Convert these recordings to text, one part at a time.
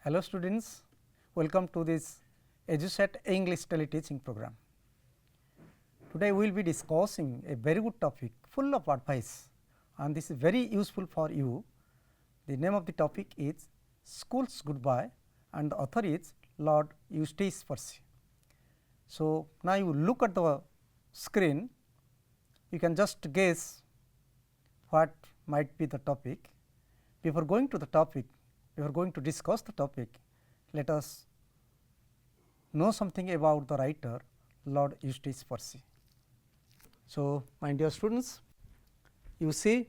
Hello students, welcome to this EduSat English teleteaching program. Today we will be discussing a very good topic full of advice and this is very useful for you. The name of the topic is School's Goodbye and the author is Lord Eustace Percy. So, now you look at the screen, you can just guess what might be the topic. Before going to the topic, before going to discuss the topic, let us know something about the writer Lord Eustace Percy. So, my dear students, you see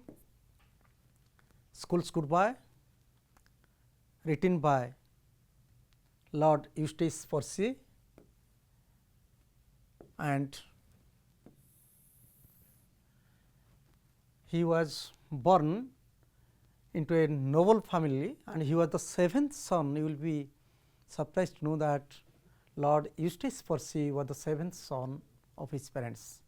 School's Goodbye written by Lord Eustace Percy, and he was born into a noble family and he was the seventh son. You will be surprised to know that Lord Eustace Percy was the seventh son of his parents,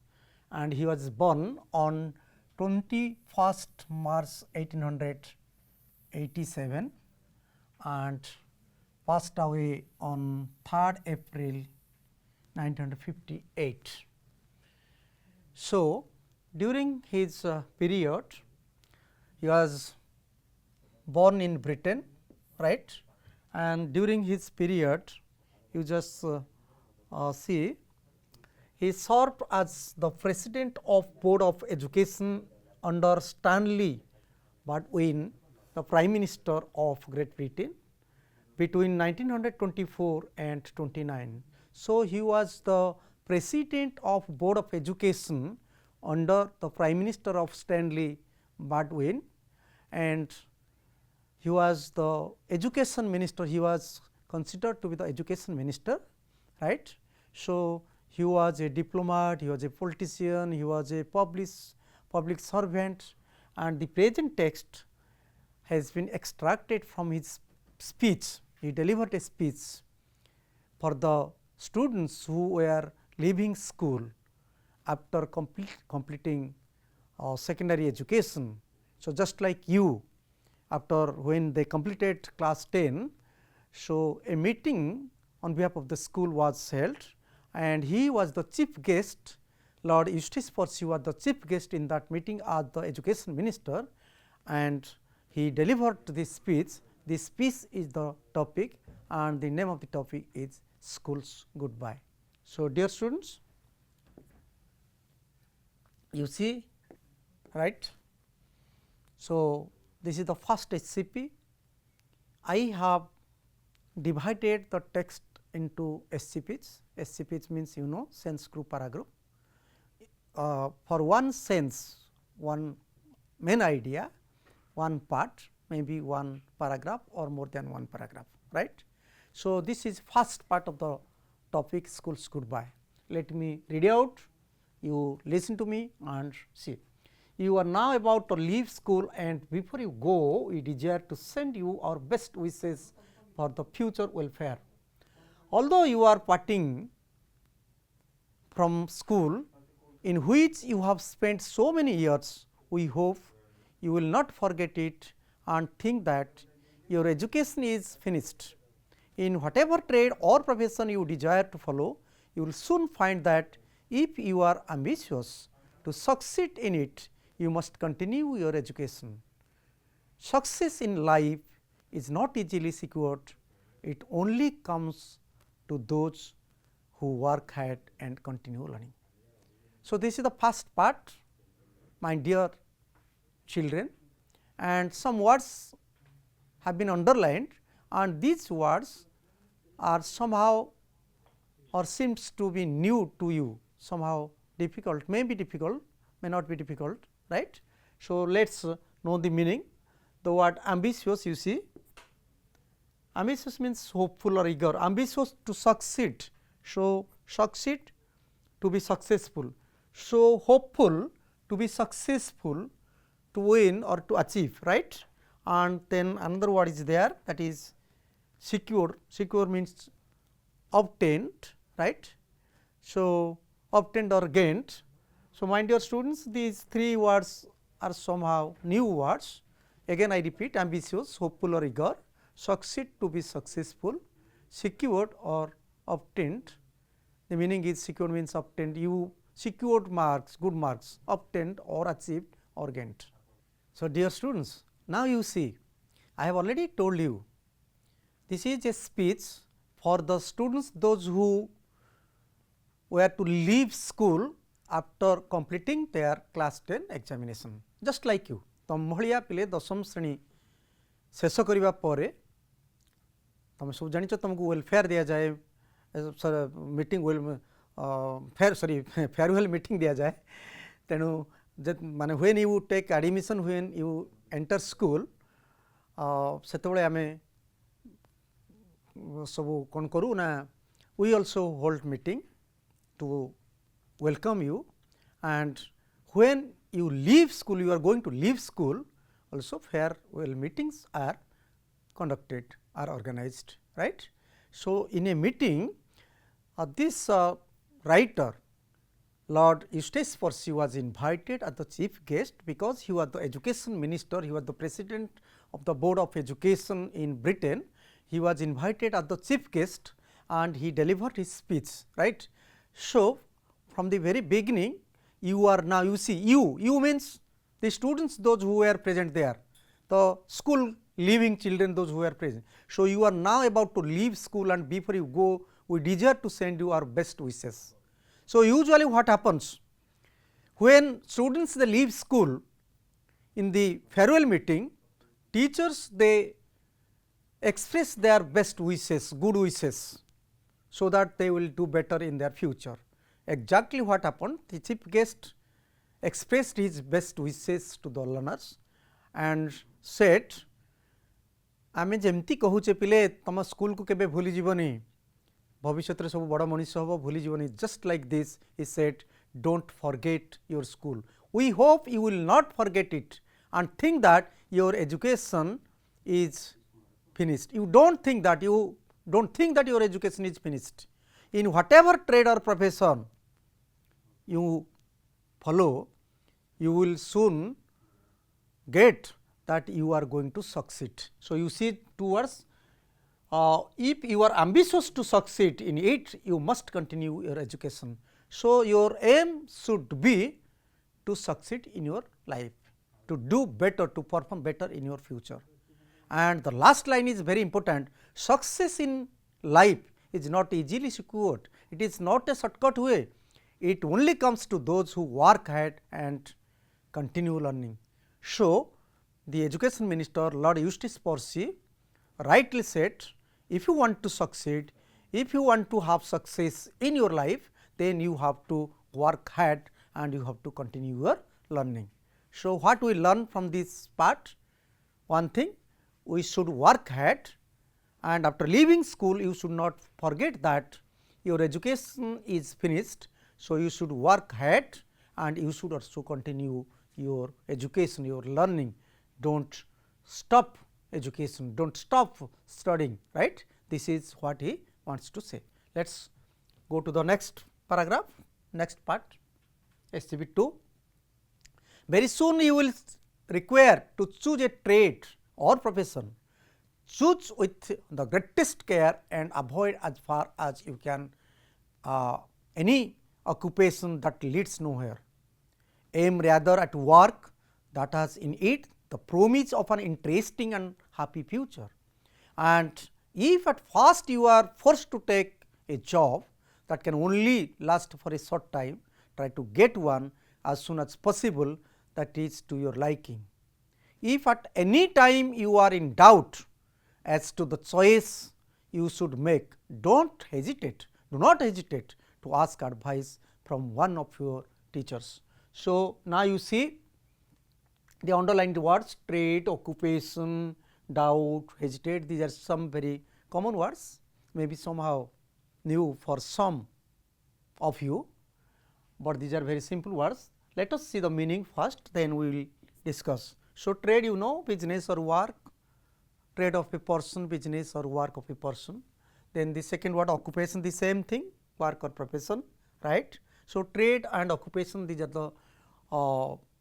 and he was born on 21st March 1887 and passed away on 3rd April 1958. So, during his period, he was born in Britain, right, and during his period you just see he served as the president of Board of Education under Stanley Baldwin, the Prime Minister of Great Britain between 1924 and 29. So, he was the president of Board of Education under the Prime Minister of Stanley Baldwin, and he was the education minister. He was considered to be the education minister, right. So, he was a diplomat, he was a politician, he was a public servant, and the present text has been extracted from his speech. He delivered a speech for the students who were leaving school after completing secondary education. So, just like you, after when they completed class 10, so a meeting on behalf of the school was held and he was the chief guest. Lord Eustace Percy was the chief guest in that meeting as the education minister, and he delivered this speech. This speech is the topic and the name of the topic is School's Goodbye. So, dear students, you see, right. So, this is the first SCP. I have divided the text into SCPs. SCPs means you know sense group paragraph. For one sense, one main idea, one part, maybe one paragraph or more than one paragraph, right. So, this is first part of the topic School's Goodbye. Let me read out, you listen to me and see. You are now about to leave school, and before you go, we desire to send you our best wishes for the future welfare. Although you are parting from school in which you have spent so many years, we hope you will not forget it and think that your education is finished. In whatever trade or profession you desire to follow, you will soon find that if you are ambitious to succeed in it, you must continue your education. Success in life is not easily secured, it only comes to those who work hard and continue learning. So, this is the first part, my dear children, and some words have been underlined, and these words are somehow or seems to be new to you, somehow difficult, may be difficult, may not be difficult, right. So, let us know the meaning. The word ambitious, you see, ambitious means hopeful or eager, ambitious to succeed. So, succeed to be successful. So, hopeful to be successful, to win or to achieve, right. And then another word is there, that is secure. Secure means obtained, right. So, obtained or gained. So, my dear students, these three words are somehow new words. Again I repeat, ambitious, hopeful or eager. succeed to be successful, secured or obtained. The meaning is secured means obtained, you secured marks, good marks, obtained or achieved or gained. So, dear students, now you see I have already told you this is a speech for the students those who were to leave school after completing their class 10 examination, just like you. तम भलिया पिले दशम श्रेणी शेष करने पर तुम सब जान तुमको वेलफेयर दि जाए, मीटिंग फेयरवेल मीटिंग दि जाए। तेणु माने when you take admission, when you enter school, से आम सब कौन करूँ ना, we also hold meeting to welcome you, and when you leave school, you are going to leave school, also farewell meetings are conducted, are organized, right. So, in a meeting this writer Lord Eustace Percy was invited as the chief guest, because he was the education minister, he was the president of the board of education in Britain. He was invited as the chief guest and he delivered his speech, right. So, from the very beginning you are now, you see, you means the students those who were present there, the school leaving children those who were present. So, you are now about to leave school, and before you go we desire to send you our best wishes. So, usually what happens when students they leave school, in the farewell meeting, teachers they express their best wishes, good wishes, so that they will do better in their future. Exactly what happened, the chief guest expressed his best wishes to the learners and said, आमे जेमती कहूचे पिले तम school को केबे भूली जीवनी, भविष्यत रे सब बड़ मनीष हबो, भूली जीवनी, just like this he said, don't forget your school. We hope you will not forget it and think that your education is finished. You don't think that your education is finished. In whatever trade or profession you follow, you will soon get that you are going to succeed. So, you see towards if you are ambitious to succeed in it, you must continue your education. So, your aim should be to succeed in your life, to do better, to perform better in your future. And the last line is very important, success in life is not easily secured, it is not a shortcut way, it only comes to those who work hard and continue learning. So, the education minister Lord Eustace Percy rightly said, if you want to succeed, if you want to have success in your life, then you have to work hard and you have to continue your learning. So, what we learn from this part? One thing, we should work hard, and after leaving school you should not forget that your education is finished. So, you should work hard and you should also continue your education, your learning. Don't stop education, don't stop studying, right. This is what he wants to say. Let us go to the next paragraph, next part, SCB 2. Very soon you will require to choose a trade or profession. Choose with the greatest care and avoid as far as you can any occupation that leads nowhere. Aim rather at work that has in it the promise of an interesting and happy future. And if at first you are forced to take a job that can only last for a short time, try to get one as soon as possible that is to your liking. If at any time you are in doubt as to the choice you should make, do not hesitate to ask advice from one of your teachers. So, now you see the underlined words, trade, occupation, doubt, hesitate, these are some very common words, maybe somehow new for some of you, but these are very simple words. Let us see the meaning first, then we will discuss. So, trade, you know, business or work, trade of a person, business or work of a person. Then the second word, occupation, the same thing, work or profession, right. So, trade and occupation, these are the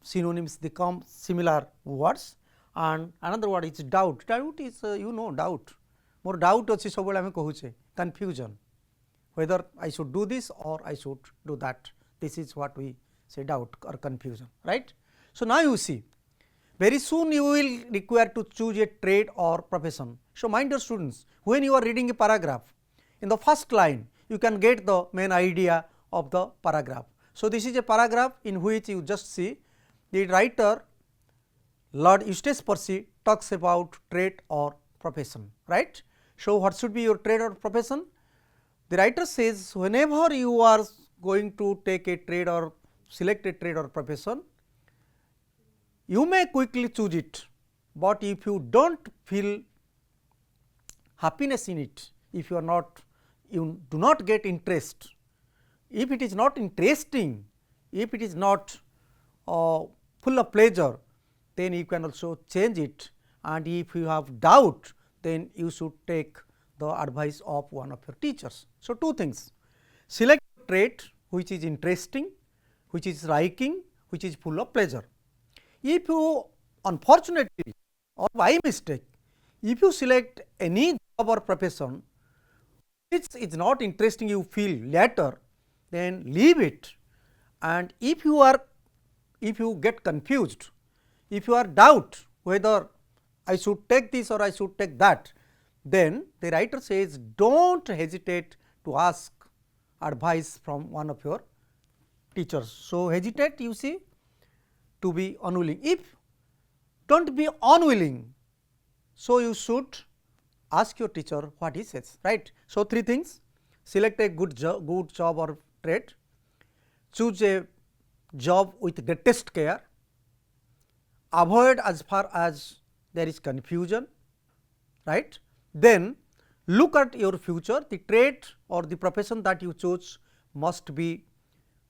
synonyms, they come similar words. And another word is doubt. Doubt is you know doubt. More doubt अच्छी सब आम कहूचे confusion whether I should do this or I should do that. This is what we say doubt or confusion, right. So, now you see very soon you will require to choose a trade or profession. So, my dear students, when you are reading a paragraph, in the first line you can get the main idea of the paragraph. So, this is a paragraph in which you just see the writer Lord Eustace Percy talks about trade or profession, right. So, what should be your trade or profession? The writer says whenever you are going to take a trade or select a trade or profession, you may quickly choose it, but if you do not feel happiness in it, if you are not, you do not get interest, if it is not interesting, if it is not full of pleasure, then you can also change it, and if you have doubt, then you should take the advice of one of your teachers. So, two things: select a trade which is interesting, which is striking, which is full of pleasure. If you unfortunately or by mistake, if you select any job or profession which is not interesting, you feel later, then leave it. And if you get confused, if you are doubt whether I should take this or I should take that, then the writer says do not hesitate to ask advice from one of your teachers. So, hesitate, you see, to be unwilling. If do not be unwilling, so you should ask your teacher what he says, right. So, three things: select a good job or trade, choose a job with greatest care, avoid as far as there is confusion, right. Then look at your future, the trade or the profession that you choose must be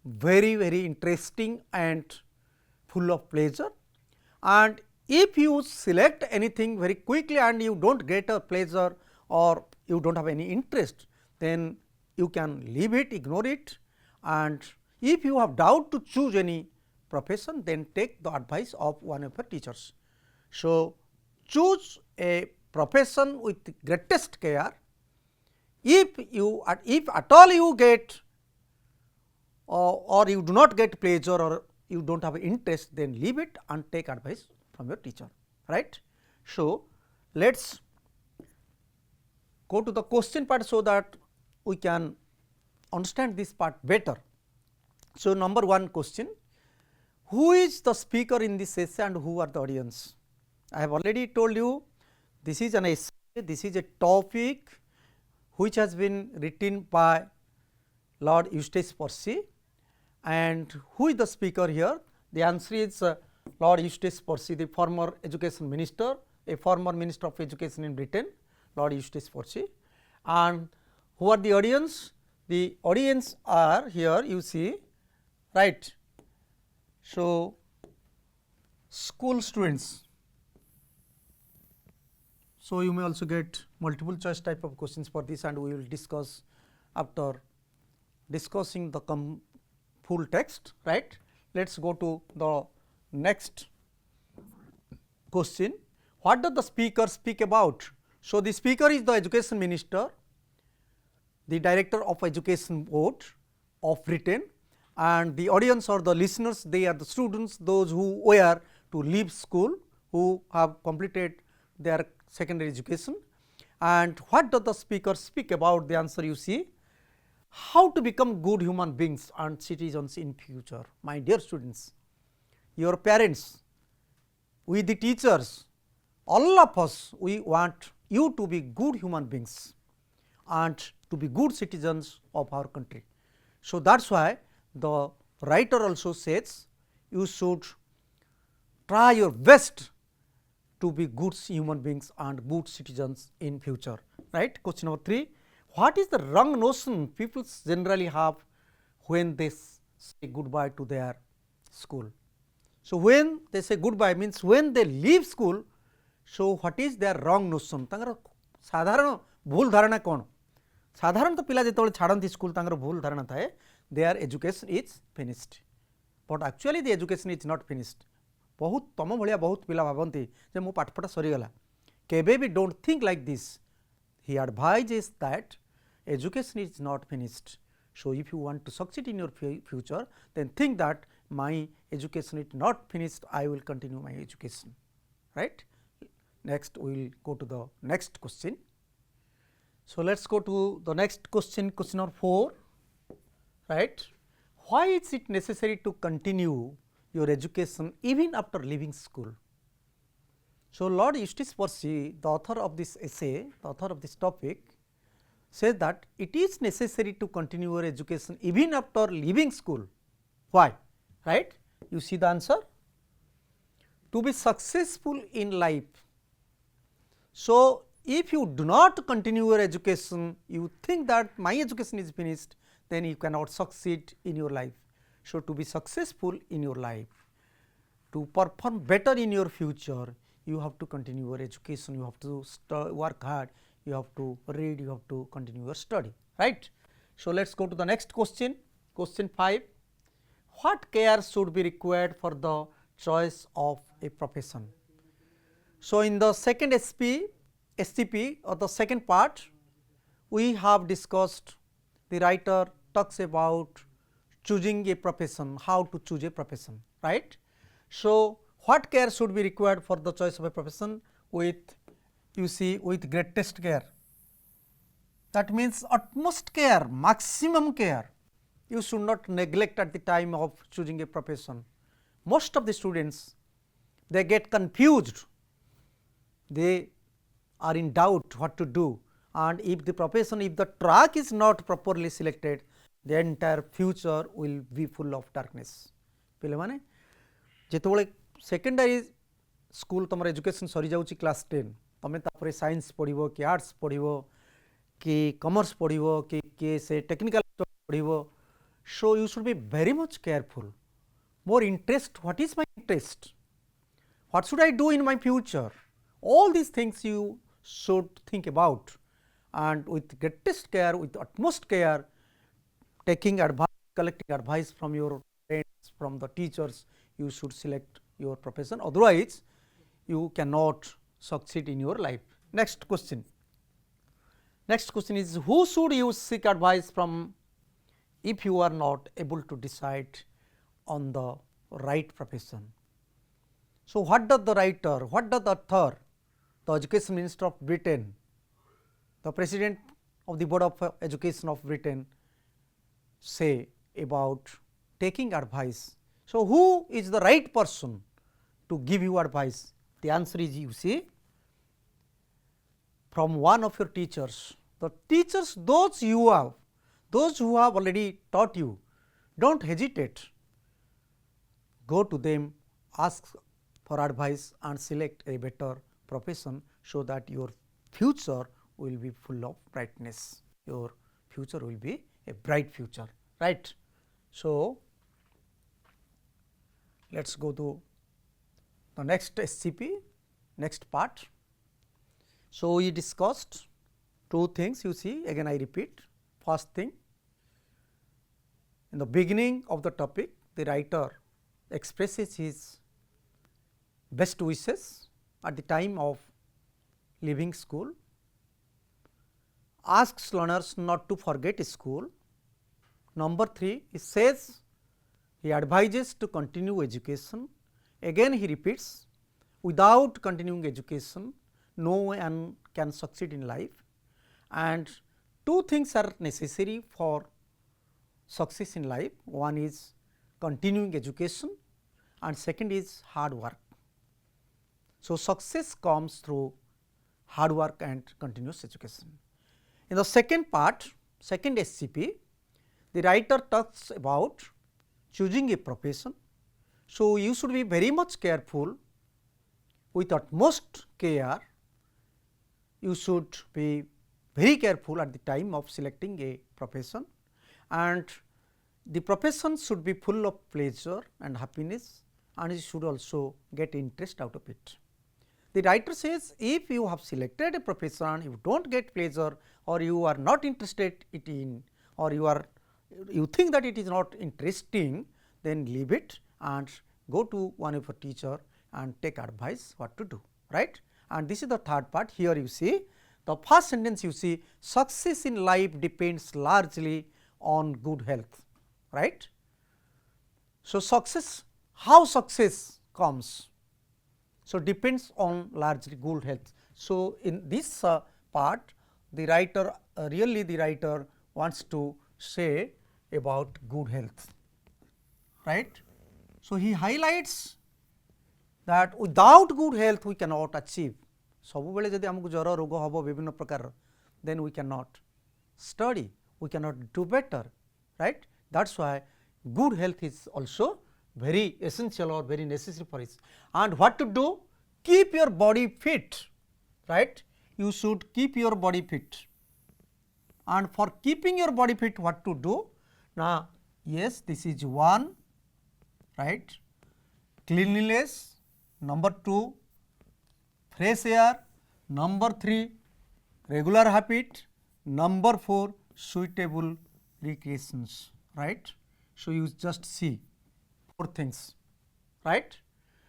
very interesting and full of pleasure, and if you select anything very quickly and you do not get a pleasure or you do not have any interest, then you can leave it, ignore it, and if you have doubt to choose any profession, then take the advice of one of your teachers. So, choose a profession with greatest care. If at all you get or you do not get pleasure or you do not have interest, then leave it and take advice from your teacher, right. So, let us go to the question part so that we can understand this part better. So, number one question: who is the speaker in this essay and who are the audience? I have already told you this is an essay, this is a topic which has been written by Lord Eustace Percy, and who is the speaker here? The answer is Lord Eustace Percy, the former education minister, a former minister of education in Britain, Lord Eustace Percy. And who are the audience? The audience are here, you see, right. So, school students. So, you may also get multiple choice type of questions for this, and we will discuss after discussing the full text, right. Let us go to the next question: what does the speaker speak about? So, the speaker is the education minister, the director of education board of Britain, and the audience or the listeners, they are the students, those who were to leave school, who have completed their secondary education. And what does the speaker speak about? The answer you see: how to become good human beings and citizens in future. My dear students, your parents, we the teachers, all of us, we want you to be good human beings and to be good citizens of our country. So, that is why the writer also says you should try your best to be good human beings and good citizens in future, right. Question number 3: what is the wrong notion people generally have when they say goodbye to their school? So, when they say goodbye means when they leave school. So, what is their wrong notion? तांगर साधारण भूल धारणा कौन? साधारण तो पिला जेतबेले छाड़ती school तांगर भूल धारणा थाए their education is finished, but actually the education is not finished. बहुत तम भाया बहुत पिला भावती जे मो पाठपढ़ा सरीगला, केबे भी don't think like this, he advises that education is not finished. So, if you want to succeed in your future, then think that my education is not finished, I will continue my education, right. Next, we will go to the next question. So, let us go to the next question, question number 4, right. Why is it necessary to continue your education even after leaving school? So, Lord Eustace Percy, the author of this essay, the author of this topic, says that it is necessary to continue your education even after leaving school. Why? Right? You see the answer? To be successful in life. So, if you do not continue your education, you think that my education is finished, then you cannot succeed in your life. So, to be successful in your life, to perform better in your future, you have to continue your education, you have to work hard, you have to read, you have to continue your study, right. So, let us go to the next question, question 5. What care should be required for the choice of a profession? So, in the second SCP or the second part, we have discussed, the writer talks about choosing a profession, how to choose a profession, right. So, what care should be required for the choice of a profession? With, you see, with greatest care, that means utmost care, maximum care. You should not neglect at the time of choosing a profession. Most of the students, they get confused, they are in doubt what to do, and if the profession, if the track is not properly selected, the entire future will be full of darkness. ପିଲେ ମାନେ ଯେତେବେଳେ secondary school ତୁମର education ସରିଯାଉଛି class 10, ତୁମେ ତାପରେ science ପଢ଼ିବ କି arts ପଢ଼ିବ କି କମର୍ସ ପଢ଼ିବ କି ସେ ଟେକ୍ନିକାଲ ପଢ଼ିବ. So, you should be very much careful, more interest, what is my interest, what should I do in my future, all these things you should think about, and with greatest care, with utmost care, taking advice, collecting advice from your friends, from the teachers, you should select your profession, otherwise you cannot succeed in your life. Next question. Next question is, who should you seek advice from if you are not able to decide on the right profession? So, what does the writer, what does the author, the Education Minister of Britain, the President of the Board of Education of Britain say about taking advice? So, who is the right person to give you advice? The answer is, you see, from one of your teachers. The teachers, those who have already taught you, do not hesitate, go to them, ask for advice and select a better profession, so that your future will be full of brightness, your future will be a bright future, right. So, let us go to the next SCP, next part. So, we discussed two things, you see, again I repeat. First thing, in the beginning of the topic, the writer expresses his best wishes at the time of leaving school, asks learners not to forget school. Number 3, he says he advises to continue education. Again he repeats, without continuing education, no one can succeed in life, and two things are necessary for success in life. One is continuing education and second is hard work. So, success comes through hard work and continuous education. In the second part, second SCP, the writer talks about choosing a profession. So, you should be very much careful, with utmost care, you should be very careful at the time of selecting a profession, and the profession should be full of pleasure and happiness, and you should also get interest out of it. The writer says, if you have selected a profession, you do not get pleasure, or you are not interested in, or you think that it is not interesting, then leave it and go to one of your teacher and take advice what to do, right. And this is the third part. Here you see, The first sentence you see, success in life depends largely on good health, right. So, success, how success comes? So, depends on largely good health. So, in this part the writer really the writer wants to say about good health, right. So, he highlights that without good health we cannot achieve. सबुबेले जदि आमको ज्वर रोग हम विभिन्न प्रकार, then we cannot study, we cannot do better, right. That is why good health is also very essential or very necessary for it. And what to do? Keep your body fit, right. You should keep your body fit. And for keeping your body fit, what to do? Now, yes, this is one, right, cleanliness, number 2 fresh air, number 3 regular habit, number 4 suitable recreations, right. So, you just see 4 things, right.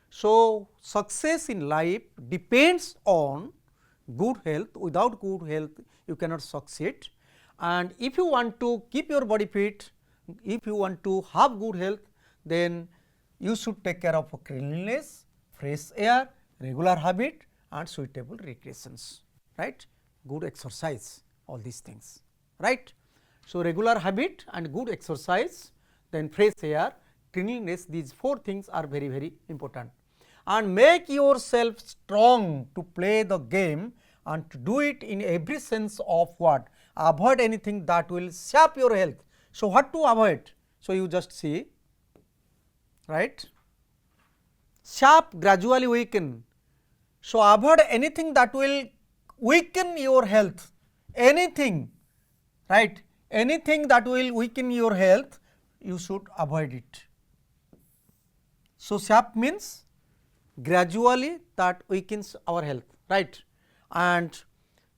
So, success in life depends on good health. Without good health you cannot succeed, and if you want to keep your body fit, if you want to have good health, then you should take care of cleanliness, fresh air, regular habit and suitable recreations, right, good exercise, all these things, right. So, regular habit and good exercise, then fresh air, cleanliness, these 4 things are very, very important. And make yourself strong to play the game and to do it in every sense of what? Avoid anything that will sap your health. So, what to avoid? So, you just see, right, sap, gradually weaken. So, avoid anything that will weaken your health, anything, right, anything that will weaken your health, you should avoid it. So, sap means gradually that weakens our health, right, and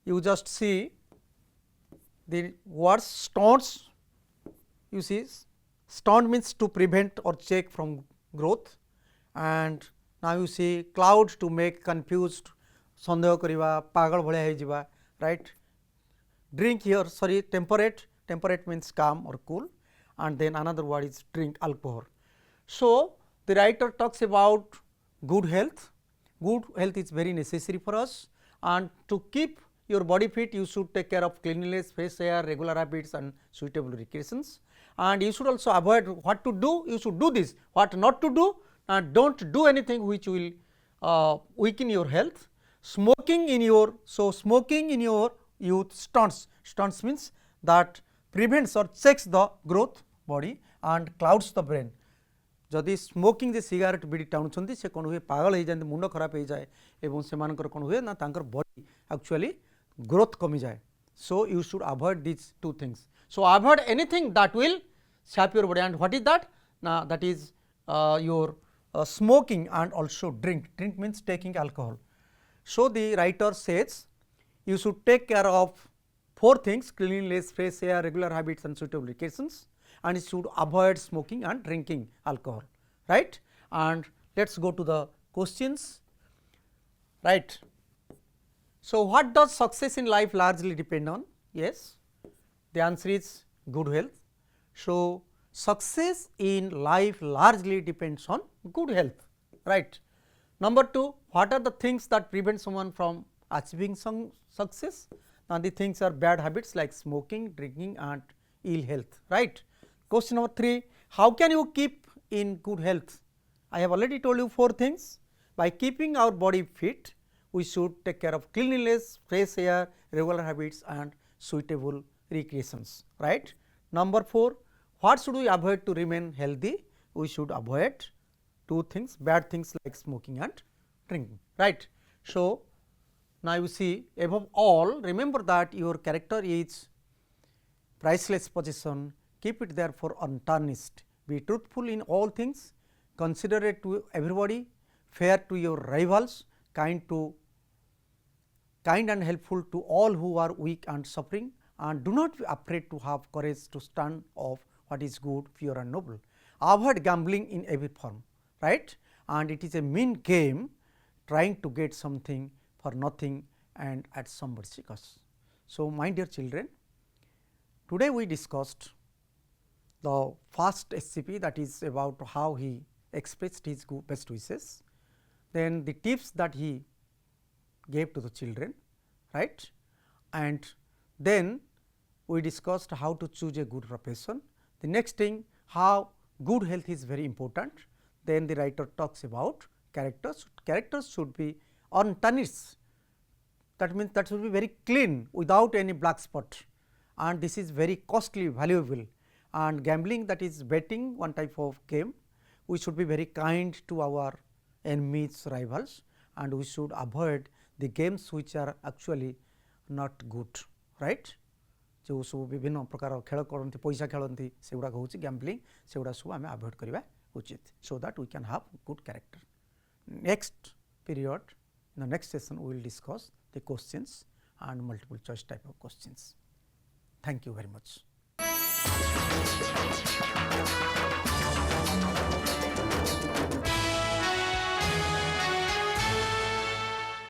you just see the words stunts, you see stunt means to prevent or check from growth, and now you see cloud to make confused, सन्देह करिवा, पागल भलिया हो जिवा, right. Drink here, sorry, temperate, temperate means calm or cool, and then another word is drink alcohol. So, the writer talks about good health. Good health is very necessary for us, and to keep your body fit you should take care of cleanliness, fresh air, regular habits and suitable recreations, and you should also avoid what to do, you should do this, what not to do, and do not do anything which will weaken your health. Smoking in your, so smoking in your youth stunts, stunts means that prevents or checks the growth body and clouds the brain. जदि smoking जे cigarette बीड़ी टाणुंट से कौन हुए पागल हो जाए, मुंड खराब हो जाए एवं से कौन हुए ना तांकर बॉडी एक्चुअली ग्रोथ कमी जाए. So you should avoid this 2 things. So avoid anything that will sap your body, and what is that ना, that is your smoking and also drink. Drink means taking alcohol. So, the writer says you should take care of 4 things: cleanliness, fresh air, regular habits and suitable recreations, and you should avoid smoking and drinking alcohol, right. And let us go to the questions, right. So, what does success in life largely depend on? Yes, the answer is good health. So, success in life largely depends on good health, right. Number 2, what are the things that prevent someone from achieving some success? Now, the things are bad habits like smoking, drinking and ill health, right. Question number 3, how can you keep in good health? I have already told you 4 things. By keeping our body fit, we should take care of cleanliness, fresh air, regular habits and suitable recreations, right. Number 4, what should we avoid to remain healthy? We should avoid 2 things, bad things like smoking and drinking, right. So, now you see, above all, remember that your character is priceless possession, keep it therefore untarnished, be truthful in all things, considerate to everybody, fair to your rivals, kind and helpful to all who are weak and suffering, and do not be afraid to have courage to stand off what is good, pure and noble. Avoid gambling in every form, right, and it is a mean game trying to get something for nothing and at somebody's cost. So, my dear children, today we discussed the first SCP, that is about how he expressed his best wishes, then the tips that he gave to the children, right, and then we discussed how to choose a good profession. The next thing, how good health is very important. Then the writer talks about characters. Characters should be untarnished, that means that should be very clean without any black spot, and this is very costly, valuable. And gambling, that is betting, one type of game, we should be very kind to our enemies, rivals, and we should avoid the games which are actually not good, right. जो सब विभिन्न प्रकार खेल करती पैसा खेलती से गुड़ाक हूँ गैम्बलिंग से गुड़ा सब आम अवॉइड करवा उचित, so that we can have good character. Next period, in the next session we will discuss the questions and multiple choice type of questions. Thank you very much.